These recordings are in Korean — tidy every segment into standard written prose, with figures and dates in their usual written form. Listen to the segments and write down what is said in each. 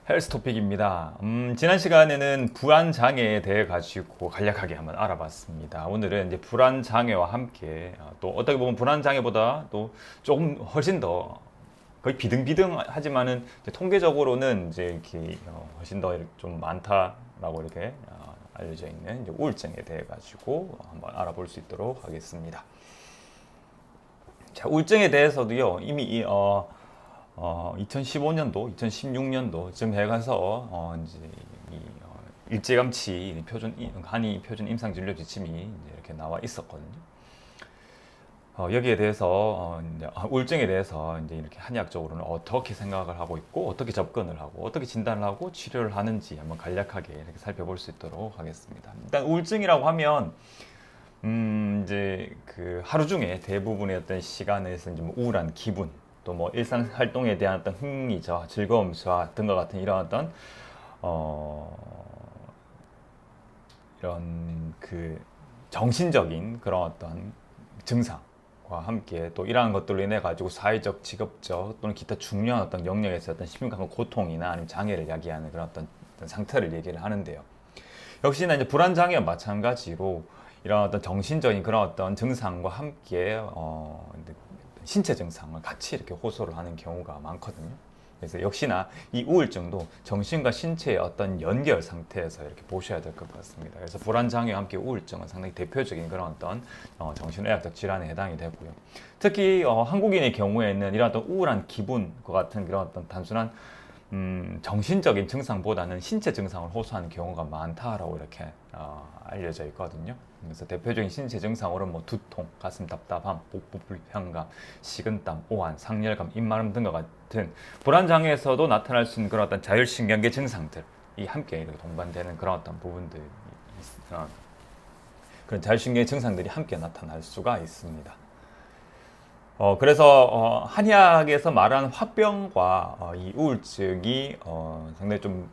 헬스 토픽입니다. 지난 시간에는 불안 장애에 대해 가지고 간략하게 한번 알아봤습니다. 오늘은 이제 불안 장애와 함께 또 어떻게 보면 불안 장애보다 또 조금 훨씬 더 거의 비등비등하지만은 이제 통계적으로는 이제 이렇게 훨씬 더 좀 많다라고 이렇게 알려져 있는 이제 우울증에 대해 가지고 한번 알아볼 수 있도록 하겠습니다. 자, 우울증에 대해서도요 이미 2015년도, 2016년도 쯤 해가서 이제 일제감치 한의 표준 임상 진료 지침이 이제 이렇게 나와 있었거든요. 여기에 대해서 이제 우울증에 대해서 이제 이렇게 한의학적으로는 어떻게 생각을 하고 있고 어떻게 접근을 하고 어떻게 진단을 하고 치료를 하는지 한번 간략하게 이렇게 살펴볼 수 있도록 하겠습니다. 일단 우울증이라고 하면 이제 그 하루 중에 대부분의 어떤 시간에서 이제 뭐 우울한 기분 또 뭐 일상 활동에 대한 어떤 흥미 저하, 즐거움 저하 등과 같은 이런 어떤 이런 그 정신적인 그런 어떤 증상과 함께 또 이러한 것들로 인해 가지고 사회적, 직업적 또는 기타 중요한 어떤 영역에서 어떤 심각한 고통이나 아니면 장애를 야기하는 그런 어떤 상태를 얘기를 하는데요. 역시나 이제 불안 장애와 마찬가지로 이런 어떤 정신적인 그런 어떤 증상과 함께 신체 증상을 같이 이렇게 호소를 하는 경우가 많거든요. 그래서 역시나 이 우울증도 정신과 신체의 어떤 연결 상태에서 이렇게 보셔야 될 것 같습니다. 그래서 불안 장애와 함께 우울증은 상당히 대표적인 그런 어떤 정신의학적 질환에 해당이 되고요. 특히 한국인의 경우에는 이런 어떤 우울한 기분과 같은 그런 어떤 단순한 정신적인 증상보다는 신체 증상을 호소하는 경우가 많다라고 이렇게 알려져 있거든요. 그래서 대표적인 신체 증상으로는 뭐 두통, 가슴 답답함, 복부 불편감, 식은땀, 오한, 상열감, 입마름 등과 같은 불안 장애에서도 나타날 수 있는 그런 어떤 자율신경계 증상들이 함께 이렇게 동반되는 그런 어떤 부분들, 그런 자율신경계 증상들이 함께 나타날 수가 있습니다. 그래서 한의학에서 말하는 화병과 이 우울증이 상당히 좀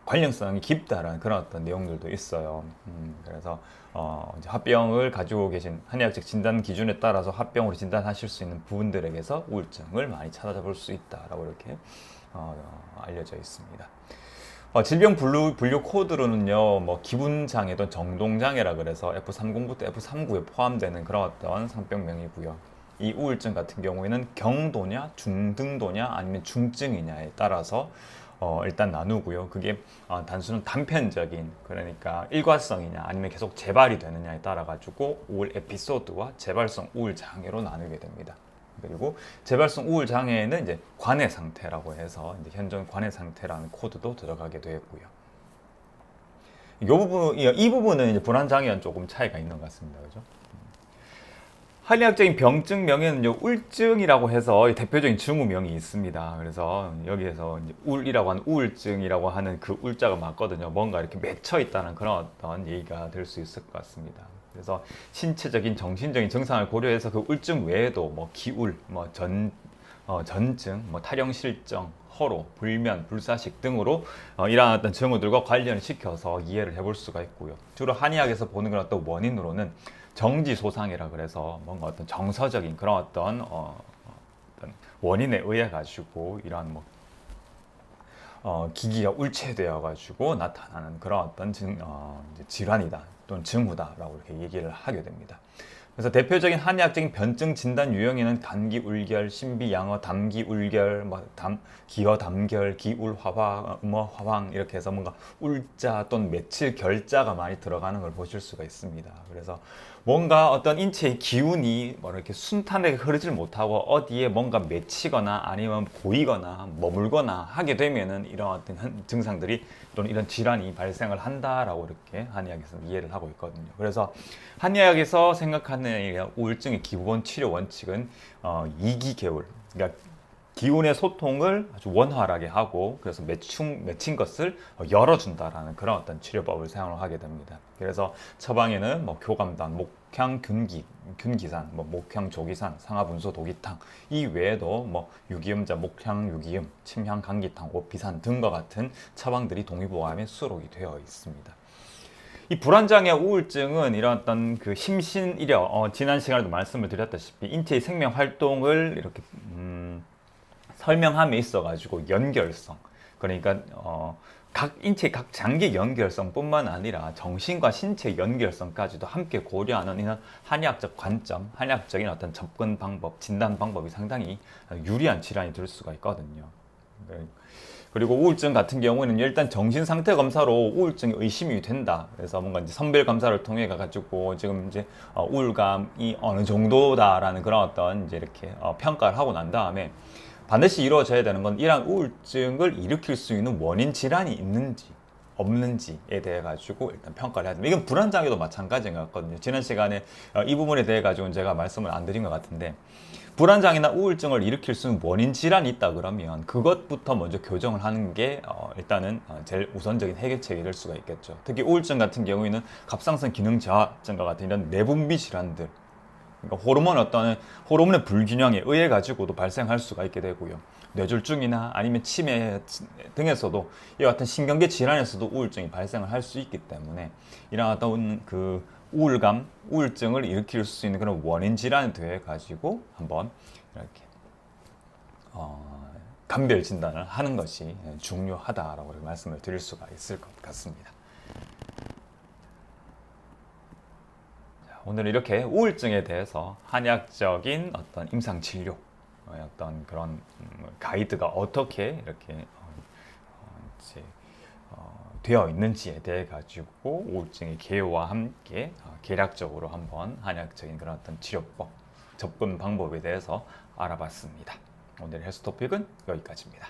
관련성이 깊다라는 그런 어떤 내용들도 있어요. 그래서 이제 화병을 가지고 계신 한의학적 진단 기준에 따라서 화병으로 진단하실 수 있는 부분들에게서 우울증을 많이 찾아볼 수 있다라고 이렇게 알려져 있습니다. 질병 분류 코드로는요, 뭐 기분 장애 또는 정동 장애라 그래서 F30부터 F39에 포함되는 그런 어떤 상병명이고요. 이 우울증 같은 경우에는 경도냐, 중등도냐, 아니면 중증이냐에 따라서 일단 나누고요. 그게 단순한 단편적인 그러니까 일과성이냐, 아니면 계속 재발이 되느냐에 따라 가지고 우울 에피소드와 재발성 우울 장애로 나누게 됩니다. 그리고 재발성 우울 장애에는 이제 관해 상태라고 해서 이제 현존 관해 상태라는 코드도 들어가게 되고요. 이 부분은 이제 불안 장애와는 조금 차이가 있는 것 같습니다. 그죠? 한의학적인 병증명에는요, 울증이라고 해서 대표적인 증후명이 있습니다. 그래서 여기에서 이제 울이라고 하는 우울증이라고 하는 그 울자가 맞거든요. 뭔가 이렇게 맺혀 있다는 그런 어떤 얘기가 될 수 있을 것 같습니다. 그래서 신체적인, 정신적인 증상을 고려해서 그 울증 외에도 뭐 기울, 뭐 전증, 뭐 탈영실정, 허로, 불면, 불사식 등으로 이러한 어떤 증후들과 관련을 시켜서 이해를 해볼 수가 있고요. 주로 한의학에서 보는 그런 어떤 원인으로는 정지소상이라 그래서 뭔가 어떤 정서적인 그런 어떤 원인에 의해 가지고 이러한 뭐 기기가 울체되어 가지고 나타나는 그런 어떤 질환이다 또는 증후다라고 이렇게 얘기를 하게 됩니다. 그래서 대표적인 한의학적인 변증 진단 유형에는 간기 울결, 신비 양어, 담기 울결, 기어 담결, 기울 화화, 화황 이렇게 해서 뭔가 울자 또는 며칠 결자가 많이 들어가는 걸 보실 수가 있습니다. 그래서 뭔가 어떤 인체의 기운이 뭐 이렇게 순탄하게 흐르질 못하고 어디에 뭔가 맺히거나 아니면 고이거나 머물거나 하게 되면은 이런 어떤 증상들이 또는 이런 질환이 발생을 한다라고 이렇게 한의학에서 이해를 하고 있거든요. 그래서 한의학에서 생각하는 우울증의 기본 치료 원칙은 이기개울, 그러니까 기운의 소통을 아주 원활하게 하고 그래서 맺힌 것을 열어준다라는 그런 어떤 치료법을 사용을 하게 됩니다. 그래서 처방에는 뭐 교감단, 목향 균기산, 뭐 목향 조기산, 상하분소 도기탕 이 외에도 뭐 유기음자, 목향 유기음, 침향 감기탕, 오피산 등과 같은 처방들이 동의보감에 수록이 되어 있습니다. 이 불안장애 우울증은 이런 어떤 그 심신이력, 지난 시간에도 말씀을 드렸다시피 인체의 생명 활동을 이렇게 설명함에 있어 가지고 연결성, 그러니까 각 인체 각 장기 연결성뿐만 아니라 정신과 신체 연결성까지도 함께 고려하는 이런 한의학적 관점, 한의학적인 어떤 접근 방법, 진단 방법이 상당히 유리한 질환이 될 수가 있거든요. 그리고 우울증 같은 경우에는 일단 정신 상태 검사로 우울증이 의심이 된다. 그래서 뭔가 이제 선별 검사를 통해 가지고 지금 이제 우울감이 어느 정도다라는 그런 어떤 이제 이렇게 평가를 하고 난 다음에 반드시 이루어져야 되는 건 이러한 우울증을 일으킬 수 있는 원인 질환이 있는지 없는지에 대해 가지고 일단 평가를 해야 됩니다. 이건 불안장애도 마찬가지인 것 같거든요. 지난 시간에 이 부분에 대해 가지고 제가 말씀을 안 드린 것 같은데, 불안장애나 우울증을 일으킬 수 있는 원인 질환이 있다 그러면 그것부터 먼저 교정을 하는 게 일단은 제일 우선적인 해결책이 될 수가 있겠죠. 특히 우울증 같은 경우에는 갑상선 기능 저하증과 같은 이런 내분비 질환들, 그러니까 호르몬의 불균형에 의해 가지고도 발생할 수가 있게 되고요. 뇌졸중이나 아니면 치매 등에서도 이와 같은 신경계 질환에서도 우울증이 발생을 할 수 있기 때문에 이러한 어떤 그 우울증을 일으킬 수 있는 그런 원인 질환에 대해 가지고 한번 이렇게 감별 진단을 하는 것이 중요하다라고 말씀을 드릴 수가 있을 것 같습니다. 오늘 이렇게 우울증에 대해서 한의학적인 어떤 임상 진료, 어떤 그런 가이드가 어떻게 이렇게 이제 되어 있는지에 대해 가지고 우울증의 개요와 함께 계략적으로 한번 한의학적인 그런 어떤 치료법, 접근 방법에 대해서 알아봤습니다. 오늘 헬스 토픽은 여기까지입니다.